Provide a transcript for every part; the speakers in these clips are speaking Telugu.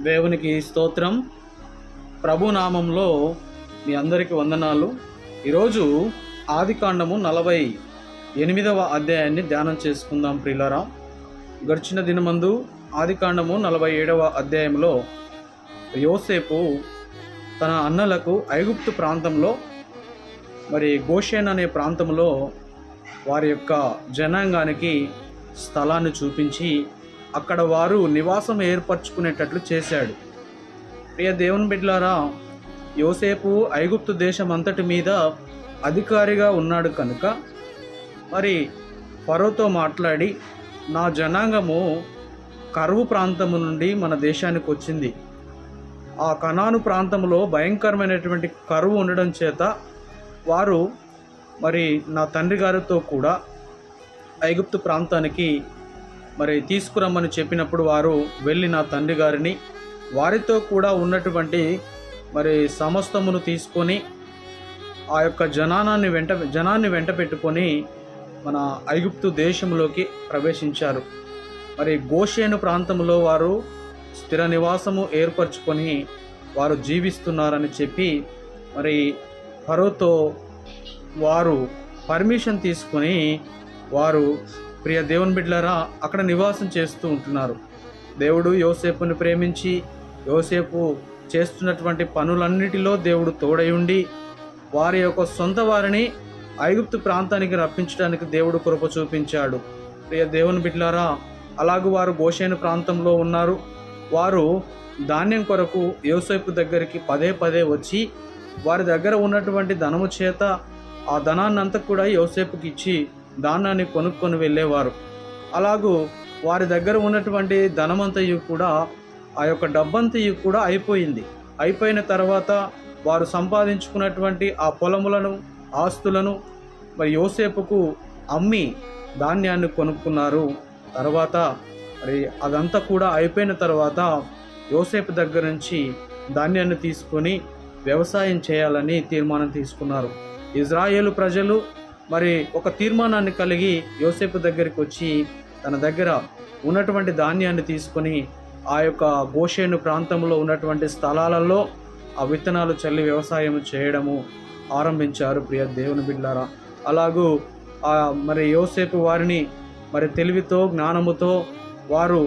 దేవునికి స్తోత్రం. ప్రభు నామంలో మీ అందరికీ వందనాలు. ఈరోజు ఆదికాండము 48వ అధ్యాయాన్ని ధ్యానం చేసుకుందాం ప్రియులారా. గడిచిన దినమందు ఆదికాండము 47వ అధ్యాయంలో యోసేపు తన అన్నలకు ఐగుప్తు ప్రాంతంలో గోషెన్ అనే ప్రాంతంలో వారి యొక్క జనాంగానికి స్థలాన్ని చూపించి అక్కడ వారు నివాసం ఏర్పరచుకునేటట్లు చేశాడు. ప్రియ దేవుని బిడ్డలారా, యోసేపు ఐగుప్తు దేశం అంతటి మీద అధికారిగా ఉన్నాడు కనుక ఫరోతో మాట్లాడి, నా జనాంగము కరువు ప్రాంతము నుండి మన దేశానికి వచ్చింది. ఆ కనాను ప్రాంతంలో భయంకరమైనటువంటి కరువు ఉండడం చేత వారు నా తండ్రి గారితో కూడా ఐగుప్తు ప్రాంతానికి తీసుకురమ్మని చెప్పినప్పుడు వారు వెళ్ళి నా తండ్రి గారిని వారితో కూడా ఉన్నటువంటి సమస్తమును తీసుకొని ఆ యొక్క జనాన్ని వెంట పెట్టుకొని మన ఐగుప్తు దేశంలోకి ప్రవేశించారు. గోషేను ప్రాంతంలో వారు స్థిర నివాసము ఏర్పరచుకొని వారు జీవిస్తున్నారని చెప్పి ఫరోతో వారు పర్మిషన్ తీసుకొని వారు ప్రియ దేవుని బిడ్డలారా అక్కడ నివాసం చేస్తూ ఉంటున్నారు. దేవుడు యోసేపుని ప్రేమించి యోసేపు చేస్తున్నటువంటి పనులన్నిటిలో దేవుడు తోడై ఉండి వారి యొక్క సొంత వారిని ఐగుప్తు ప్రాంతానికి రప్పించడానికి దేవుడు కృప చూపించాడు. ప్రియ దేవుని బిడ్డలారా, అలాగూ వారు గోషేను ప్రాంతంలో ఉన్నారు. వారు ధాన్యం కొరకు యోసేపు దగ్గరికి పదే పదే వచ్చి వారి దగ్గర ఉన్నటువంటి ధనము చేత ఆ ధనాన్నంతా కూడా యోసేపుకి ఇచ్చి ధాన్యాన్ని కొనుక్కొని వెళ్ళేవారు. అలాగూ వారి దగ్గర ఉన్నటువంటి ధనమంతయు కూడా ఆ యొక్క డబ్బంతయు కూడా అయిపోయిన తర్వాత వారు సంపాదించుకున్నటువంటి ఆ పొలములను ఆస్తులను యోసేపుకు అమ్మి ధాన్యాన్ని కొనుక్కున్నారు. తర్వాత అదంతా కూడా అయిపోయిన తర్వాత యోసేపు దగ్గర నుంచి ధాన్యాన్ని తీసుకొని వ్యవసాయం చేయాలని తీర్మానం తీసుకున్నారు. ఇజ్రాయేలు ప్రజలు ఒక తీర్మానాన్ని కలిగి యోసేపు దగ్గరికి వచ్చి తన దగ్గర ఉన్నటువంటి ధాన్యాన్ని తీసుకొని ఆ యొక్క గోషేను ప్రాంతంలో ఉన్నటువంటి స్థలాలలో ఆ విత్తనాలు చల్లి వ్యవసాయం చేయడము ఆరంభించారు. ప్రియ దేవుని బిడ్డలారా, అలాగూ యోసేపు వారిని తెలివితో జ్ఞానముతో వారు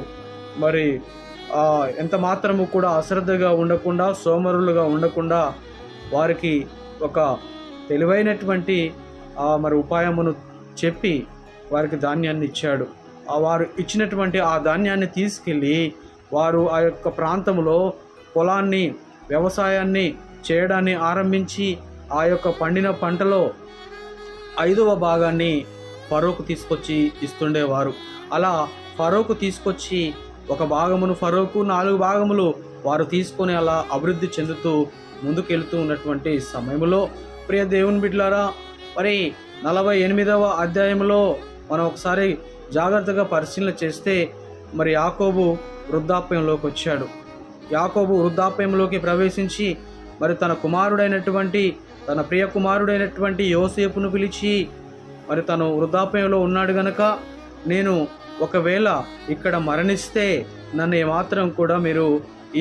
ఎంత మాత్రము కూడా అశ్రద్ధగా ఉండకుండా సోమరులుగా ఉండకుండా వారికి ఒక తెలివైనటువంటి ఉపాయమును చెప్పి వారికి ధాన్యాన్ని ఇచ్చాడు. వారు ఇచ్చినటువంటి ఆ ధాన్యాన్ని తీసుకెళ్ళి వారు ఆ యొక్క ప్రాంతంలో పొలాన్ని వ్యవసాయాన్ని చేయడాన్ని ఆరంభించి ఆ యొక్క పండిన పంటలో 5వ భాగాన్ని ఫరోకు తీసుకొచ్చి ఇస్తుండేవారు. అలా ఫరోకు తీసుకొచ్చి ఒక భాగమును ఫరోకు 4 భాగములు వారు తీసుకొని అలా అభివృద్ధి చెందుతూ ముందుకెళ్తూ ఉన్నటువంటి సమయంలో ప్రియ దేవుని బిడ్డలారా, 48వ అధ్యాయంలో మనం ఒకసారి జాగ్రత్తగా పరిశీలన చేస్తే యాకోబు వృద్ధాప్యంలోకి వచ్చాడు. యాకోబు వృద్ధాప్యంలోకి ప్రవేశించి తన ప్రియ కుమారుడైనటువంటి యోసేపును పిలిచి తను వృద్ధాప్యంలో ఉన్నాడు గనక, నేను ఒకవేళ ఇక్కడ మరణిస్తే నన్ను ఏమాత్రం కూడా మీరు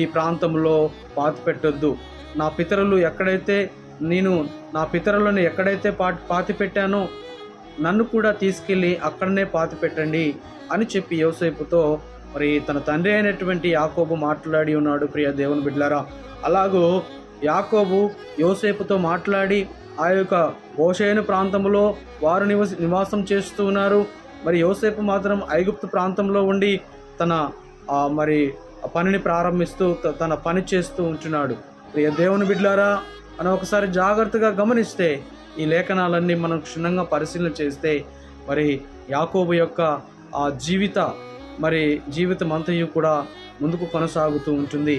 ఈ ప్రాంతంలో పాతిపెట్టొద్దు. నా పితరులు ఎక్కడైతే పాతి పెట్టానో నన్ను కూడా తీసుకెళ్ళి అక్కడనే పాతి పెట్టండి అని చెప్పి యోసేపుతో తన తండ్రి అయినటువంటి యాకోబు మాట్లాడి ఉన్నాడు. ప్రియ దేవుని బిడ్డలారా, అలాగూ యాకోబు యోసేపుతో మాట్లాడి ఆ యొక్క గోషేను ప్రాంతంలో వారు నివాసం చేస్తూ ఉన్నారు. యోసేపు మాత్రం ఐగుప్తు ప్రాంతంలో ఉండి తన పనిని ప్రారంభిస్తూ తన పని చేస్తూ ఉంటున్నాడు. ప్రియ దేవుని బిడ్డలారా, మనం ఒకసారి జాగ్రత్తగా గమనిస్తే ఈ లేఖనాలన్నీ మనం క్షుణ్ణంగా పరిశీలన చేస్తే యాకోబు యొక్క ఆ జీవితం అంతయు కూడా ముందుకు కొనసాగుతూ ఉంటుంది.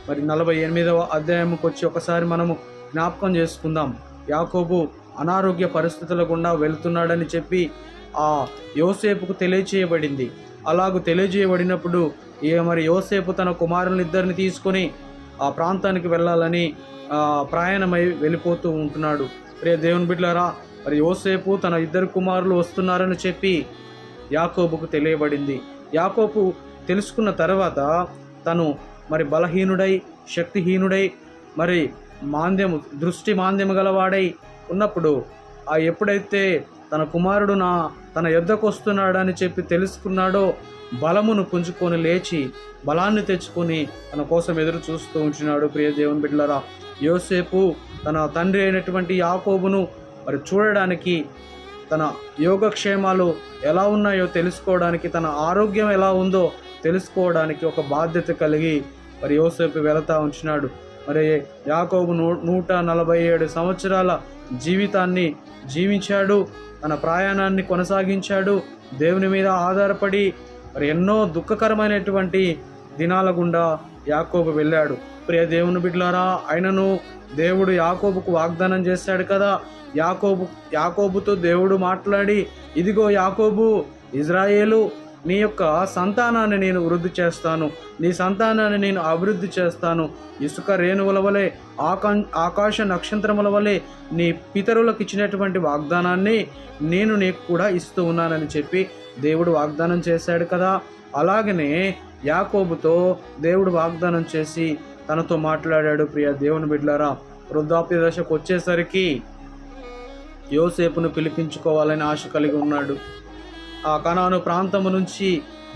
48వ అధ్యాయంకి వచ్చి ఒకసారి మనము జ్ఞాపకం చేసుకుందాం. యాకోబు అనారోగ్య పరిస్థితుల గుండా వెళ్తున్నాడని చెప్పి ఆ యోసేపుకు తెలియచేయబడింది. అలాగూ తెలియజేయబడినప్పుడు యోసేపు తన కుమారులిద్దరిని తీసుకొని ఆ ప్రాంతానికి వెళ్ళాలని ప్రయాణమై వెళ్ళిపోతూ ఉంటున్నాడు. ప్రియ దేవుని బిడ్డలారా, యోసేపు తన 2 కుమారులు వస్తున్నారని చెప్పి యాకోబుకు తెలియబడింది. యాకోబు తెలుసుకున్న తర్వాత తను మరి బలహీనుడై, శక్తిహీనుడై, మరి దృష్టి మాంద్యము గలవాడై ఉన్నప్పుడు ఎప్పుడైతే తన కుమారుడు తన యొద్దకు వస్తున్నాడని చెప్పి తెలుసుకున్నాడో బలమును పుంజుకొని లేచి బలాన్ని తెచ్చుకొని తన కోసం ఎదురు చూస్తూ ఉంటున్నాడు. ప్రియ దేవుని బిడ్డలారా, యోసేపు తన తండ్రి అయినటువంటి యాకోబును మరి చూడడానికి, తన యోగక్షేమాలు ఎలా ఉన్నాయో తెలుసుకోవడానికి, తన ఆరోగ్యం ఎలా ఉందో తెలుసుకోవడానికి ఒక బాధ్యత కలిగి మరి యోసేపు వెళతా ఉంటున్నాడు. మరి యాకోబు 147 సంవత్సరాల జీవితాన్ని జీవించాడు. తన ప్రయాణాన్ని కొనసాగించాడు. దేవుని మీద ఆధారపడి మరి ఎన్నో దుఃఖకరమైనటువంటి దినాల గుండా యాకోబు వెళ్ళాడు. ప్రియ దేవుని బిడ్డలారా, ఆయనను దేవుడు యాకోబుకు వాగ్దానం చేశాడు కదా. యాకోబుతో దేవుడు మాట్లాడి, ఇదిగో యాకోబు, ఇజ్రాయేలు, నీ యొక్క సంతానాన్ని నేను వృద్ధి చేస్తాను, నీ సంతానాన్ని నేను అభివృద్ధి చేస్తాను, ఇసుక రేణువుల వలె, ఆకాశ నక్షత్రముల వలె నీ పితరులకు ఇచ్చినటువంటి వాగ్దానాన్ని నేను నీకు కూడా ఇస్తూ ఉన్నానని చెప్పి దేవుడు వాగ్దానం చేశాడు కదా. అలాగనే యాకోబుతో దేవుడు వాగ్దానం చేసి తనతో మాట్లాడాడు. ప్రియ దేవుని బిడ్డలారా, వృద్ధాప్య దశకు వచ్చేసరికి యోసేపును పిలిపించుకోవాలని ఆశ కలిగి ఉన్నాడు. ఆ కనాను ప్రాంతము నుంచి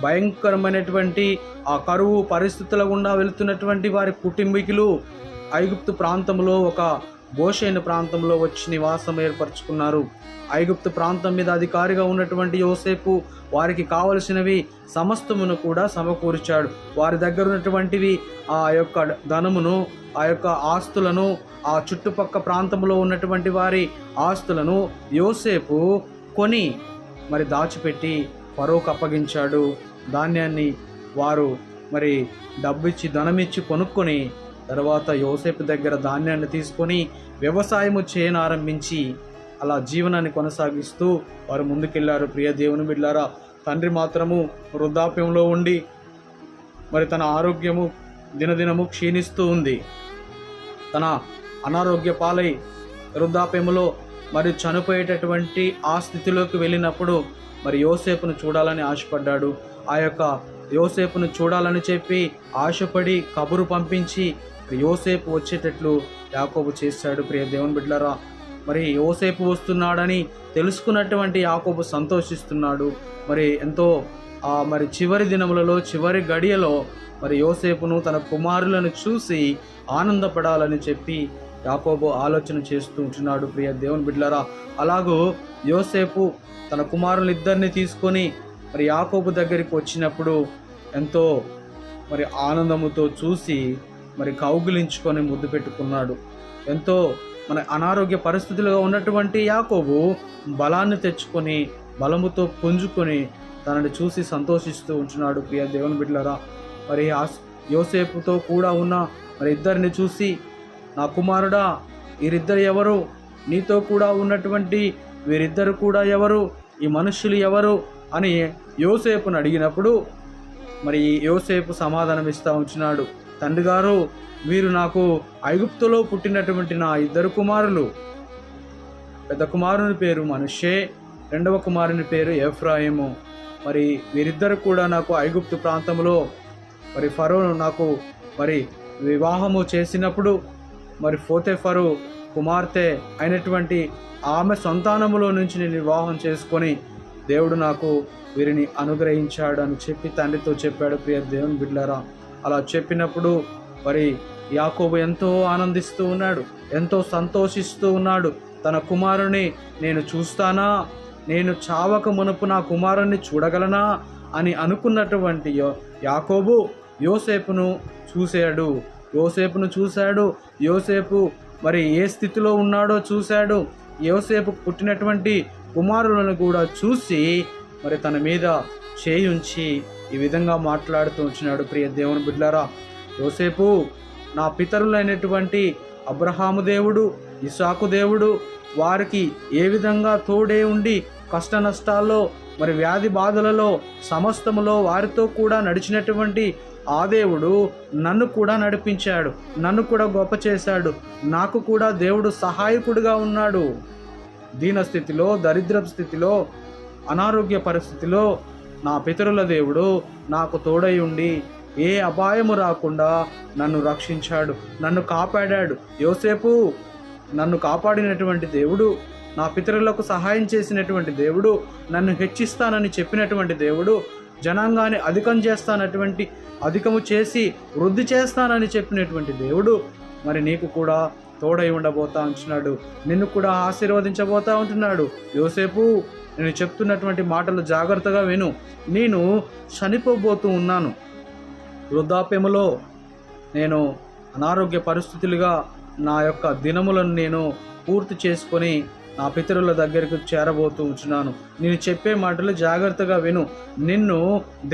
భయంకరమైనటువంటి ఆ కరువు పరిస్థితుల గుండా వెళుతున్నటువంటి వారి కుటుంబీకులు ఐగుప్తు ప్రాంతంలో ఒక గోషేను ప్రాంతంలో వచ్చి నివాసం ఏర్పరచుకున్నారు. ఐగుప్తు ప్రాంతం మీద అధికారిగా ఉన్నటువంటి యోసేపు వారికి కావలసినవి సమస్తమును కూడా సమకూర్చాడు. వారి దగ్గర ఉన్నటువంటివి ఆ యొక్క ధనమును, ఆ యొక్క ఆస్తులను, ఆ చుట్టుపక్క ప్రాంతంలో ఉన్నటువంటి వారి ఆస్తులను యోసేపు కొని మరి దాచిపెట్టి ఫరోకు అప్పగించాడు. ధాన్యాన్ని వారు మరి డబ్బిచ్చి, ధనమిచ్చి కొనుక్కొని తర్వాత యోసేపు దగ్గర ధాన్యాన్ని తీసుకొని వ్యవసాయము చేయనారంభించి అలా జీవనాన్ని కొనసాగిస్తూ వారు ముందుకెళ్లారు. ప్రియ దేవుని బిడ్డలారా, తండ్రి మాత్రము వృద్ధాప్యంలో ఉండి మరి తన ఆరోగ్యము దినదినము క్షీణిస్తూ ఉంది. తన అనారోగ్య పాలై వృద్ధాప్యములో మరి చనిపోయేటటువంటి ఆ స్థితిలోకి వెళ్ళినప్పుడు మరి యోసేపును చూడాలని ఆశపడ్డాడు. ఆ యొక్క యోసేపును చూడాలని చెప్పి ఆశపడి కబురు పంపించి యోసేపు వచ్చేటట్లు యాకోబు చేశాడు. ప్రియ దేవుని బిడ్డలారా, మరి యోసేపు వస్తున్నాడని తెలుసుకున్నటువంటి యాకోబు సంతోషిస్తున్నాడు. మరి ఎంతో మరి చివరి దినములలో, చివరి గడియలో మరి యోసేపును, తన కుమారులను చూసి ఆనందపడాలని చెప్పి యాకోబు ఆలోచన చేస్తూ ఉంటున్నాడు. ప్రియ దేవుని బిడ్డలారా, అలాగూ యోసేపు తన కుమారులిద్దరిని తీసుకొని మరి యాకోబు దగ్గరికి వచ్చినప్పుడు ఎంతో మరి ఆనందముతో చూసి మరి కౌగిలించుకొని ముద్దు పెట్టుకున్నాడు. ఎంతో మన అనారోగ్య పరిస్థితులుగా ఉన్నటువంటి యాకోబు బలాన్ని తెచ్చుకొని, బలముతో పుంజుకొని తనని చూసి సంతోషిస్తూ ఉంటున్నాడు. ప్రియ దేవుని బిడ్డలారా, మరి యోసేపుతో కూడా ఉన్న మరి ఇద్దరిని చూసి, నా కుమారుడా, వీరిద్దరు ఎవరు? నీతో కూడా ఉన్నటువంటి వీరిద్దరు కూడా ఎవరు? ఈ మనుష్యులు ఎవరు అని యోసేపును అడిగినప్పుడు మరి యోసేపు సమాధానం ఇస్తూ ఉంటున్నాడు. తండ్రి గారు, వీరు నాకు ఐగుప్తులో పుట్టినటువంటి నా ఇద్దరు కుమారులు. పెద్ద కుమారుని పేరు మనష్షే, రెండవ కుమారుని పేరు ఎఫ్రాయిము. మరి వీరిద్దరు కూడా నాకు ఐగుప్తు ప్రాంతంలో మరి ఫరో నాకు మరి వివాహము చేసినప్పుడు మరి పోతీఫరు కుమార్తె అయినటువంటి ఆమె సంతానములో నుంచి నేను వివాహం చేసుకొని దేవుడు నాకు వీరిని అనుగ్రహించాడు అని చెప్పి తండ్రితో చెప్పాడు. ప్రియ దేవుని బిడ్డలారా, అలా చెప్పినప్పుడు మరి యాకోబు ఎంతో ఆనందిస్తూ ఉన్నాడు, ఎంతో సంతోషిస్తూ ఉన్నాడు. తన కుమారుని నేను చూస్తానా, నేను చావక మునుపు నా కుమారుణ్ణి చూడగలనా అని అనుకున్నటువంటి యాకోబు యోసేపును చూశాడు. యోసేపు మరి ఏ స్థితిలో ఉన్నాడో చూశాడు. యోసేపు పుట్టినటువంటి కుమారులను కూడా చూసి మరి తన మీద చేయుంచి ఈ విధంగా మాట్లాడుతూ వచ్చినాడు. ప్రియ దేవుని బిడ్డలారా, యోసేపు నా పితరులైనటువంటి అబ్రహాము దేవుడు, ఇస్సాకు దేవుడు, వారికి ఏ విధంగా తోడే ఉండి కష్ట నష్టాల్లో మరి వ్యాధి బాధలలో సమస్తములో వారితో కూడా నడిచినటువంటి ఆ దేవుడు నన్ను కూడా నడిపించాడు, నన్ను కూడా గొప్ప చేశాడు. నాకు కూడా దేవుడు సహాయకుడిగా ఉన్నాడు. దీనస్థితిలో, దరిద్ర స్థితిలో, అనారోగ్య పరిస్థితిలో నా పితరుల దేవుడు నాకు తోడై ఉండి ఏ అపాయము రాకుండా నన్ను రక్షించాడు, నన్ను కాపాడాడు. యోసేపు నన్ను కాపాడినటువంటి దేవుడు, నా పితరులకు సహాయం చేసినటువంటి దేవుడు, నన్ను హెచ్చిస్తానని చెప్పినటువంటి దేవుడు, జనాంగాన్ని అధికము చేసి వృద్ధి చేస్తానని చెప్పినటువంటి దేవుడు మరి నీకు కూడా తోడై ఉండబోతా ఉంటున్నాడు, నిన్ను కూడా ఆశీర్వదించబోతా ఉంటున్నాడు. యోసేపు, నేను చెప్తున్నటువంటి మాటలు జాగ్రత్తగా విను. నేను చనిపోబోతూ ఉన్నాను. వృద్ధాప్యములో నేను అనారోగ్య పరిస్థితులుగా నా యొక్క దినములను నేను పూర్తి చేసుకొని నా పితరుల దగ్గరకు చేరబోతూ ఉంటున్నాను. నేను చెప్పే మాటలు జాగ్రత్తగా విను. నిన్ను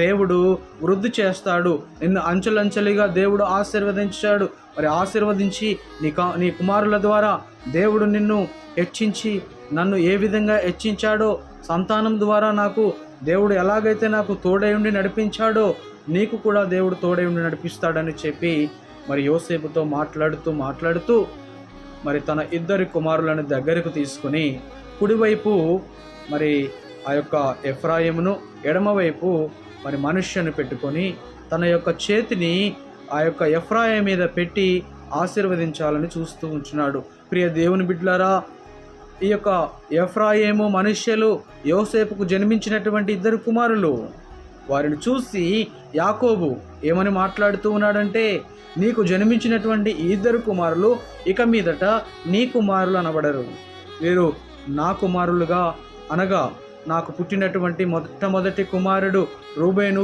దేవుడు వృద్ధి చేస్తాడు, నిన్ను అంచెలంచెలుగా దేవుడు ఆశీర్వదించాడు. మరి ఆశీర్వదించి నీ కుమారుల ద్వారా దేవుడు నిన్ను హెచ్చించి, నన్ను ఏ విధంగా హెచ్చించాడో, సంతానం ద్వారా నాకు దేవుడు ఎలాగైతే నాకు తోడై ఉండి నడిపించాడో నీకు కూడా దేవుడు తోడై ఉండి నడిపిస్తాడని చెప్పి మరి యోసేపుతో మాట్లాడుతూ మరి తన ఇద్దరి కుమారులను దగ్గరకు తీసుకుని కుడివైపు మరి ఆ యొక్క ఎఫ్రాయిమును, ఎడమవైపు మరి మనుష్యను పెట్టుకొని తన యొక్క చేతిని ఆ యొక్క ఎఫ్రాయిము మీద పెట్టి ఆశీర్వదించాలని చూస్తూ ఉంటున్నాడు. ప్రియ దేవుని బిడ్డలారా, ఈ యొక్క ఎఫ్రాయిము మనుష్యులు యోసేపుకు జన్మించినటువంటి ఇద్దరు కుమారులు. వారిని చూసి యాకోబు ఏమని మాట్లాడుతూ ఉన్నాడంటే, నీకు జన్మించినటువంటి ఈ ఇద్దరు కుమారులు ఇక మీదట నీ కుమారులు అనబడరు. వీరు నా కుమారులుగా, అనగా నాకు పుట్టినటువంటి మొట్టమొదటి కుమారుడు రూబేను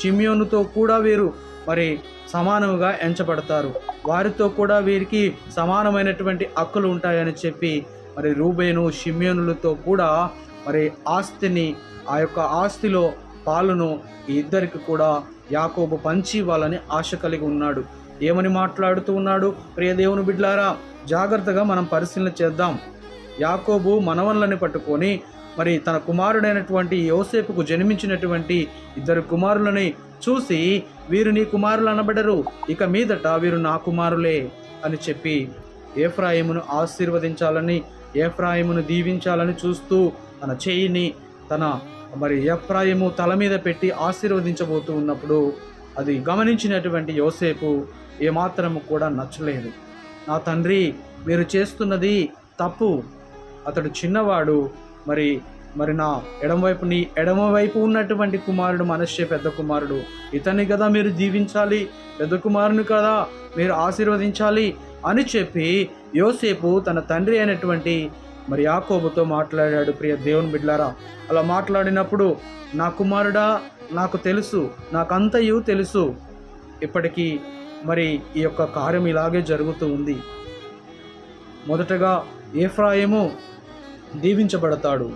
షిమ్యోనుతో కూడా వీరు మరి సమానముగా ఎంచబడతారు. వారితో కూడా వీరికి సమానమైనటువంటి హక్కులు ఉంటాయని చెప్పి మరి రూబేను షిమ్యోనులతో కూడా మరి ఆస్తిని, ఆ యొక్క ఆస్తిలో పాలును ఈ ఇద్దరికి కూడా యాకోబు పంచి వాళ్ళని ఆశ కలిగి ఉన్నాడు. ఏమని మాట్లాడుతూ ఉన్నాడు? ప్రియ దేవుని బిడ్డలారా, జాగ్రత్తగా మనం పరిశీలన చేద్దాం. యాకోబు మనవళ్ళని పట్టుకొని మరి తన కుమారుడైనటువంటి యోసేపుకు జన్మించినటువంటి ఇద్దరు కుమారులని చూసి, వీరు నీ కుమారులు అనబడరు, ఇక మీదట వీరు నా కుమారులే అని చెప్పి ఎఫ్రాయిమును ఆశీర్వదించాలని, ఎఫ్రాయిమును దీవించాలని చూస్తూ తన చేయిని తన మరి ఎఫ్రాయిము తల మీద పెట్టి ఆశీర్వదించబోతూ ఉన్నప్పుడు అది గమనించినటువంటి యోసేపు ఏమాత్రము కూడా నచ్చలేదు. నా తండ్రి, మీరు చేస్తున్నది తప్పు. అతడు చిన్నవాడు, మరి నా ఎడమవైపు ఉన్నటువంటి కుమారుడు మనష్షే పెద్ద కుమారుడు, ఇతన్ని కదా మీరు దీవించాలి, పెద్ద కుమారుని కదా మీరు ఆశీర్వదించాలి అని చెప్పి యోసేపు తన తండ్రి అయినటువంటి మరి యాకోబుతో మాట్లాడాడు. ప్రియ దేవుని బిడ్డలారా, అలా మాట్లాడినప్పుడు, నా కుమారుడా, నాకు తెలుసు, నాకంతయు తెలుసు, ఇప్పటికీ మరి ఈ యొక్క కార్యం ఇలాగే జరుగుతూ ఉంది. మొదటగా ఎఫ్రాయిము దీవించబడతాడు,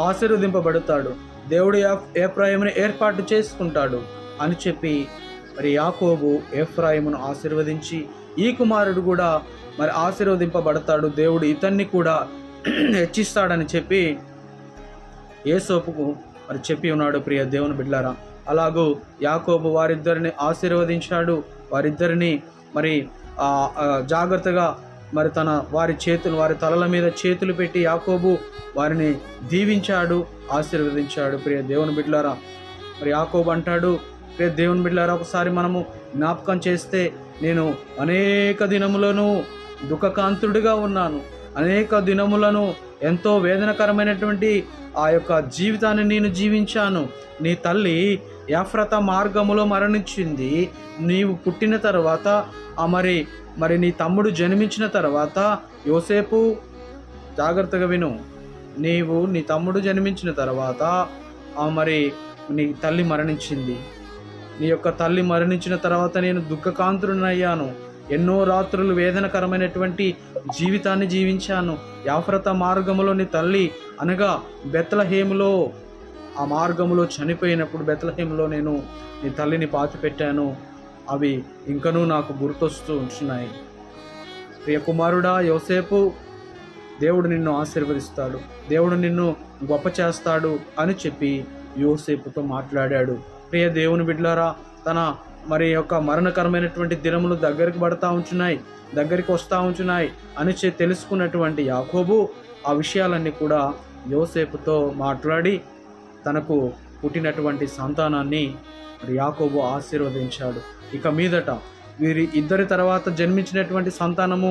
ఆశీర్వదింపబడతాడు, దేవుడు ఎఫ్రాయిముని ఏర్పాటు చేసుకుంటాడు అని చెప్పి మరి యాకోబు ఎఫ్రాయిమును ఆశీర్వదించి, ఈ కుమారుడు కూడా మరి ఆశీర్వదింపబడతాడు, దేవుడు ఇతన్ని కూడా హెచ్చిస్తాడని చెప్పి యోసేపుకు మరి చెప్పి ఉన్నాడు. ప్రియ దేవుని బిడ్డలారా, అలాగూ యాకోబు వారిద్దరిని ఆశీర్వదించాడు. వారిద్దరిని మరి జాగ్రత్తగా మరి వారి తలల మీద చేతులు పెట్టి యాకోబు వారిని దీవించాడు, ఆశీర్వదించాడు. ప్రియ దేవుని బిడ్డలారా, మరి యాకోబు అంటాడు, ప్రియ దేవుని బిడ్డలారా, ఒకసారి మనము జ్ఞాపకం చేస్తే, నేను అనేక దినములను దుఃఖకాంతుడిగా ఉన్నాను, అనేక దినములను ఎంతో వేదనకరమైనటువంటి ఆ యొక్క జీవితాన్ని నేను జీవించాను. నీ తల్లి ఎఫ్రతా మార్గములో మరణించింది. నీవు పుట్టిన తర్వాత మరి నీ తమ్ముడు జన్మించిన తర్వాత, యోసేపు జాగ్రత్తగా విను, నీ తమ్ముడు జన్మించిన తర్వాత మరి నీ తల్లి మరణించింది. నీ యొక్క తల్లి మరణించిన తర్వాత నేను దుఃఖకాంతుడనయ్యాను. ఎన్నో రాత్రులు వేదనకరమైనటువంటి జీవితాన్ని జీవించాను. ఎఫ్రతా మార్గములో నీ తల్లి, అనగా బెత్లెహేములో ఆ మార్గములో చనిపోయినప్పుడు బెత్లెహేములో నేను నీ తల్లిని పాతిపెట్టాను. అవి ఇంకనూ నాకు గుర్తొస్తూ ఉంటున్నాయి. ప్రియ కుమారుడా యోసేపు, దేవుడు నిన్ను ఆశీర్వదిస్తాడు, దేవుడు నిన్ను గొప్ప చేస్తాడు అని చెప్పి యోసేపుతో మాట్లాడాడు. ప్రియ దేవుని బిడ్డలారా, తన మరి యొక్క మరణకరమైనటువంటి దినములు దగ్గరికి వస్తూ ఉంటున్నాయి అని తెలుసుకున్నటువంటి యాకోబు ఆ విషయాలన్నీ కూడా యోసేపుతో మాట్లాడి తనకు పుట్టినటువంటి సంతానాన్ని మరి యాకోబు ఆశీర్వదించాడు. ఇక మీదట వీరి ఇద్దరి తర్వాత జన్మించినటువంటి సంతానము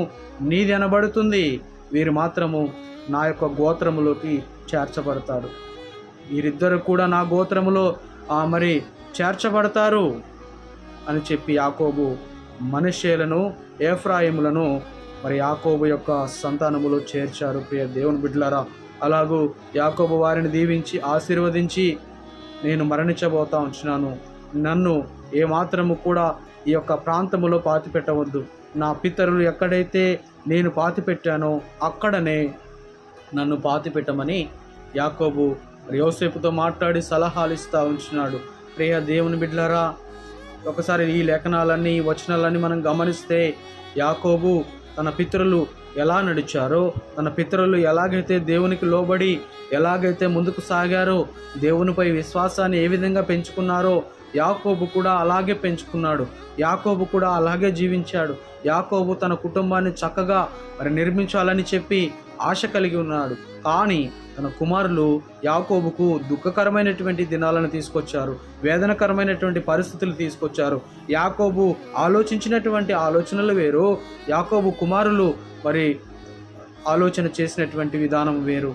నీది అనబడుతుంది, వీరు మాత్రము నా యొక్క గోత్రములోకి చేర్చబడతారు, వీరిద్దరు కూడా నా గోత్రములో మరి చేర్చబడతారు అని చెప్పి యాకోబు మనష్షేలను ఎఫ్రాయిములను మరి యాకోబు యొక్క సంతానములో చేర్చారు. ప్రియ దేవుని బిడ్డలారా, అలాగూ యాకోబు వారిని దీవించి ఆశీర్వదించి, నేను మరణించబోతా ఉంటున్నాను, నన్ను ఏమాత్రము కూడా ఈ యొక్క ప్రాంతములో పాతిపెట్టవద్దు, నా పితరులు ఎక్కడైతే నేను పాతిపెట్టానో అక్కడనే నన్ను పాతిపెట్టమని యాకోబు యోసేపుతో మాట్లాడి సలహాలు ఇస్తూ ఉంటున్నాడు. ప్రియ దేవుని బిడ్డలారా, ఒకసారి ఈ లేఖనాలన్నీ ఈ వచనాలన్నీ మనం గమనిస్తే యాకోబు తన పితరులు ఎలా నడిచారో, తన పితరులు ఎలాగైతే దేవునికి లోబడి ఎలాగైతే ముందుకు సాగారో, దేవునిపై విశ్వాసాన్ని ఏ విధంగా పెంచుకున్నారో యాకోబు కూడా అలాగే పెంచుకున్నాడు, యాకోబు కూడా అలాగే జీవించాడు. యాకోబు తన కుటుంబాన్ని చక్కగా మరి నిర్మించాలని చెప్పి ఆశ కలిగి ఉన్నాడు. కానీ తన కుమారులు యాకోబుకు దుఃఖకరమైనటువంటి దినాలను తీసుకొచ్చారు, వేదనకరమైనటువంటి పరిస్థితులు తీసుకొచ్చారు. యాకోబు ఆలోచించినటువంటి ఆలోచనలు వేరు, యాకోబు కుమారులు మరి ఆలోచన చేసినటువంటి విధానం వేరు.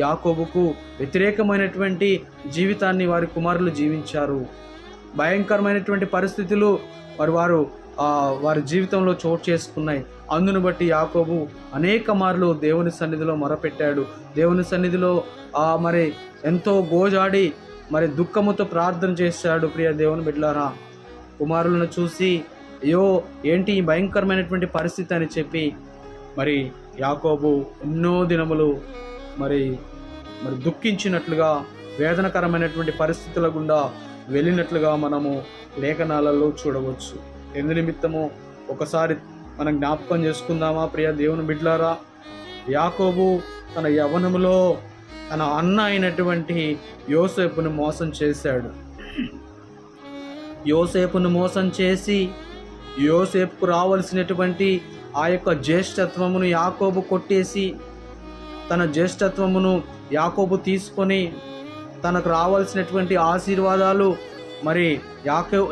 యాకోబుకు వ్యతిరేకమైనటువంటి జీవితాన్ని వారి కుమారులు జీవించారు. భయంకరమైనటువంటి పరిస్థితులు వారి జీవితంలో చోటు చేసుకున్నాయి. అందును బట్టి యాకోబు అనేక మార్లు దేవుని సన్నిధిలో మొరపెట్టాడు, దేవుని సన్నిధిలో మరి ఎంతో గోజాడి మరి దుఃఖముతో ప్రార్థన చేశాడు. ప్రియ దేవుని బిడ్డలారా, కుమారులను చూసి అయ్యో ఏంటి ఈ భయంకరమైనటువంటి పరిస్థితి అని చెప్పి మరి యాకోబు ఎన్నో దినములు మరి దుఃఖించినట్లుగా, వేదనకరమైనటువంటి పరిస్థితుల గుండా వెళ్ళినట్లుగా మనము లేఖనాలలో చూడవచ్చు. ఎందు నిమిత్తము ఒకసారి మనం జ్ఞాపకం చేసుకుందామా ప్రియ దేవుని బిడ్డలారా? యాకోబు తన యవ్వనములో తన అన్న అయినటువంటి యోసేపును మోసం చేశాడు. యోసేపును మోసం చేసి యోసేపుకు రావాల్సినటువంటి ఆ యొక్క జ్యేష్ఠత్వమును యాకోబు కొట్టేసి, తన జ్యేష్ఠత్వమును యాకోబు తీసుకొని తనకు రావాల్సినటువంటి ఆశీర్వాదాలు మరి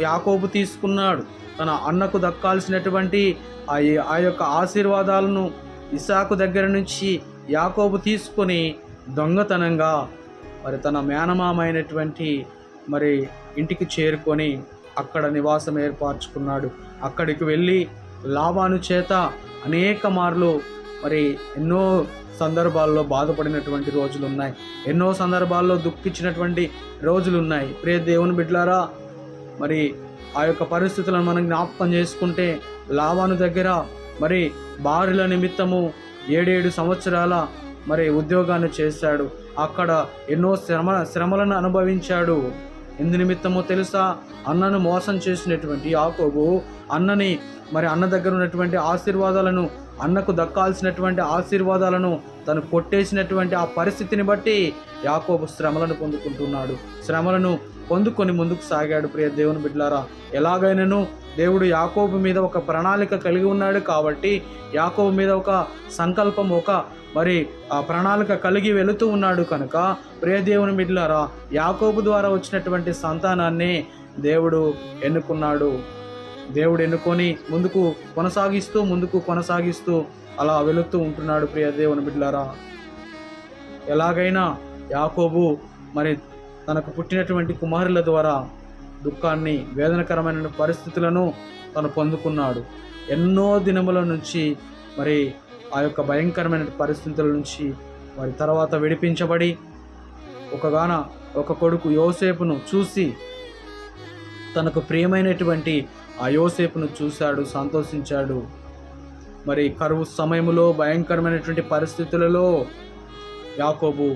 యాకోబు తీసుకున్నాడు. తన అన్నకు దక్కాల్సినటువంటి ఆ యొక్క ఆశీర్వాదాలను ఇస్సాకు దగ్గర నుంచి యాకోబు తీసుకొని దొంగతనంగా మరి తన మేనమామైనటువంటి మరి ఇంటికి చేరుకొని అక్కడ నివాసం ఏర్పరచుకున్నాడు. అక్కడికి వెళ్ళి లాబాను చేత అనేక మార్లు మరి ఎన్నో సందర్భాల్లో బాధపడినటువంటి రోజులు ఉన్నాయి, ఎన్నో సందర్భాల్లో దుఃఖించినటువంటి రోజులు ఉన్నాయి. ప్రియ దేవుని బిడ్డలారా, మరి ఆ యొక్క పరిస్థితులను మనం జ్ఞాపకం చేసుకుంటే లాబాను దగ్గర మరి భార్యల నిమిత్తము 7 సంవత్సరాల మరి ఉద్యోగాన్ని చేశాడు. అక్కడ ఎన్నో శ్రమలను అనుభవించాడు. ఎందు నిమిత్తమో తెలుసా? అన్నను మోసం చేసినటువంటి యాకోబు అన్న దగ్గర ఉన్నటువంటి ఆశీర్వాదాలను, అన్నకు దక్కాల్సినటువంటి ఆశీర్వాదాలను తను కొట్టేసినటువంటి ఆ పరిస్థితిని బట్టి యాకోబు శ్రమలను పొందుకుంటున్నాడు. శ్రమలను పొందుకొని ముందుకు సాగాడు. ప్రియ దేవుని బిడ్డలారా, ఎలాగైనాను దేవుడు యాకోబు మీద ఒక ప్రణాళిక కలిగి ఉన్నాడు కాబట్టి, యాకోబు మీద ఒక సంకల్పం, ఒక మరి ఆ ప్రణాళిక కలిగి వెళుతూ ఉన్నాడు కనుక, ప్రియ దేవుని బిడ్డలారా, యాకోబు ద్వారా వచ్చినటువంటి సంతానాన్ని దేవుడు ఎన్నుకున్నాడు. దేవుడు ఎన్నుకొని ముందుకు కొనసాగిస్తూ అలా వెళుతూ ఉంటున్నాడు. ప్రియ దేవుని బిడ్డలారా, ఎలాగైనా యాకోబు మరి తనకు పుట్టినటువంటి కుమారుల ద్వారా దుఃఖాన్ని, వేదనకరమైన పరిస్థితులను తను పొందుకున్నాడు. ఎన్నో దినముల నుంచి మరి ఆ యొక్క భయంకరమైన పరిస్థితుల నుంచి మరి తర్వాత విడిపించబడి ఒక కొడుకు యోసేపును చూసి, తనకు ప్రియమైనటువంటి ఆ యోసేపును చూశాడు, సంతోషించాడు. మరి కరువు సమయంలో, భయంకరమైనటువంటి పరిస్థితులలో యాకోబు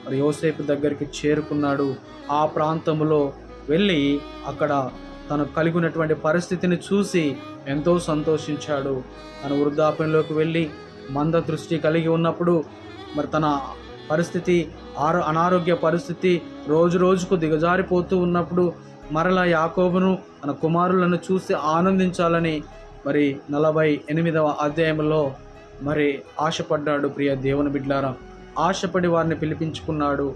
మరి యోసేపు దగ్గరికి చేరుకున్నాడు. ఆ ప్రాంతంలో వెళ్ళి అక్కడ తనకు కలిగి ఉన్నటువంటి పరిస్థితిని చూసి ఎంతో సంతోషించాడు. తన వృద్ధాప్యంలోకి వెళ్ళి మంద దృష్టి కలిగి ఉన్నప్పుడు మరి తన పరిస్థితి, అనారోగ్య పరిస్థితి రోజు రోజుకు దిగజారిపోతూ ఉన్నప్పుడు మరలా యాకోబును తన కుమారులను చూసి ఆనందించాలని మరి 48వ అధ్యాయంలో మరి ఆశపడ్డాడు. ప్రియ దేవుని బిడ్డలారా, ఆశపడి వారిని పిలిపించుకున్నాడు.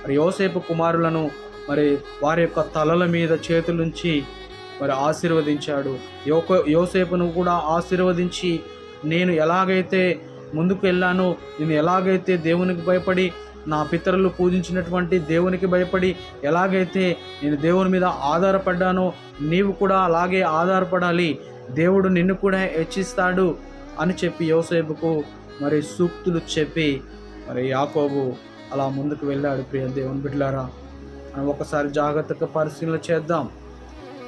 మరి యోసేపు కుమారులను మరి వారి యొక్క తలల మీద చేతులుంచి మరి ఆశీర్వదించాడు. యోసేపును కూడా ఆశీర్వదించి, నేను ఎలాగైతే ముందుకు వెళ్ళానో, నేను ఎలాగైతే దేవునికి భయపడి, నా పితరులు పూజించినటువంటి దేవునికి భయపడి ఎలాగైతే నేను దేవుని మీద ఆధారపడ్డానో, నీవు కూడా అలాగే ఆధారపడాలి, దేవుడు నిన్ను కూడా హెచ్చిస్తాడు అని చెప్పి యోసేపుకు మరి సూక్తులు చెప్పి మరి యాకోబు అలా ముందుకు వెళ్ళాడు. ప్రియ దేవుని బిడ్డలారా, మనం ఒకసారి జాగ్రత్తగా పరిశీలన చేద్దాం.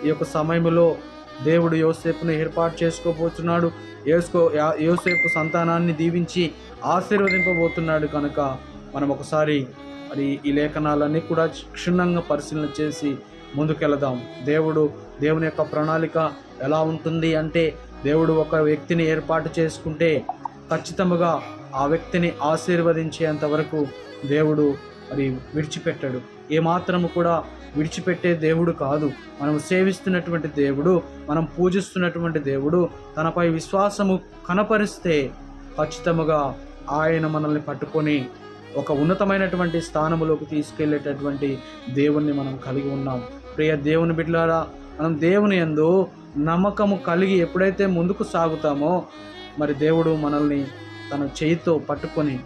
ఈ యొక్క సమయంలో దేవుడు యోసేపును ఏర్పాటు చేసుకోబోతున్నాడు. యోసేపు సంతానాన్ని దీవించి ఆశీర్వదింపబోతున్నాడు. కనుక మనం ఒకసారి మరి ఈ లేఖనాలన్నీ కూడా క్షుణ్ణంగా పరిశీలన చేసి ముందుకెళదాం. దేవుని యొక్క ప్రణాళిక ఎలా ఉంటుంది అంటే, దేవుడు ఒక వ్యక్తిని ఏర్పాటు చేసుకుంటే ఖచ్చితంగా ఆ వ్యక్తిని ఆశీర్వదించేంత వరకు దేవుడు మరి విడిచిపెట్టాడు. ఏమాత్రము కూడా విడిచిపెట్టే దేవుడు కాదు. మనం సేవిస్తున్నటువంటి దేవుడు, మనం పూజిస్తున్నటువంటి దేవుడు తనపై విశ్వాసము కనపరిస్తే ఖచ్చితంగా ఆయన మనల్ని పట్టుకొని ఒక ఉన్నతమైనటువంటి స్థానములోకి తీసుకెళ్లేటటువంటి దేవుణ్ణి మనం కలిగి ఉన్నాం. ప్రియ దేవుని బిడ్డలారా, మనం దేవుని యందు నమ్మకము కలిగి ఎప్పుడైతే ముందుకు సాగుతామో మరి దేవుడు మనల్ని తన చేయితో పట్టుకొని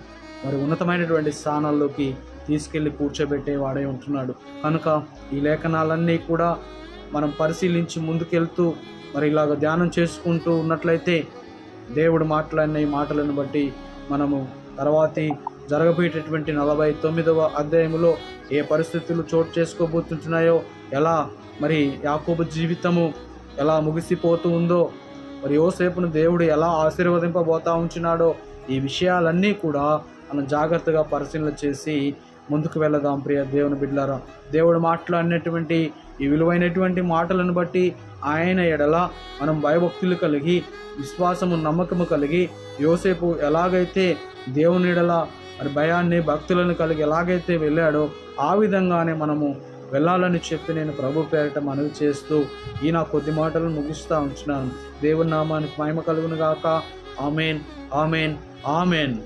మరి ఉన్నతమైనటువంటి స్థానాల్లోకి తీసుకెళ్ళి కూర్చోబెట్టే వాడే ఉంటున్నాడు. కనుక ఈ లేఖనాలన్నీ కూడా మనం పరిశీలించి ముందుకెళ్తూ మరి ఇలాగ ధ్యానం చేసుకుంటూ ఉన్నట్లయితే దేవుడు మాట్లాడిన ఈ మాటలను బట్టి మనము తర్వాతి జరగబోయేటటువంటి 49వ అధ్యాయంలో ఏ పరిస్థితులు చోటు చేసుకోబోతుంటున్నాయో, ఎలా మరి యాకోబు జీవితము ఎలా ముగిసిపోతూ ఉందో, మరి యోసేపును దేవుడు ఎలా ఆశీర్వదింపబోతా ఉంచున్నాడో, ఈ విషయాలన్నీ కూడా మనం జాగ్రత్తగా పరిశీలన చేసి ముందుకు వెళదాం. ప్రియ దేవుని బిడ్డలారా, దేవుడు మాట్లాడినటువంటి ఈ విలువైనటువంటి మాటలను బట్టి ఆయన ఎడల మనం భయభక్తులు కలిగి, విశ్వాసము నమ్మకము కలిగి, యోసేపు ఎలాగైతే దేవుని ఎడల మరి భయాన్ని భక్తులను కలిగి ఎలాగైతే వెళ్ళాడో ఆ విధంగానే మనము వెళ్ళాలని చెప్పి నేను ప్రభు పేరిట మనవి చేస్తూ ఈ నా కొద్ది మాటలను ముగిస్తూ ఉంటున్నాను. దేవుని నామానికి మహిమ కలుగును గాక. Amen, amen, amen.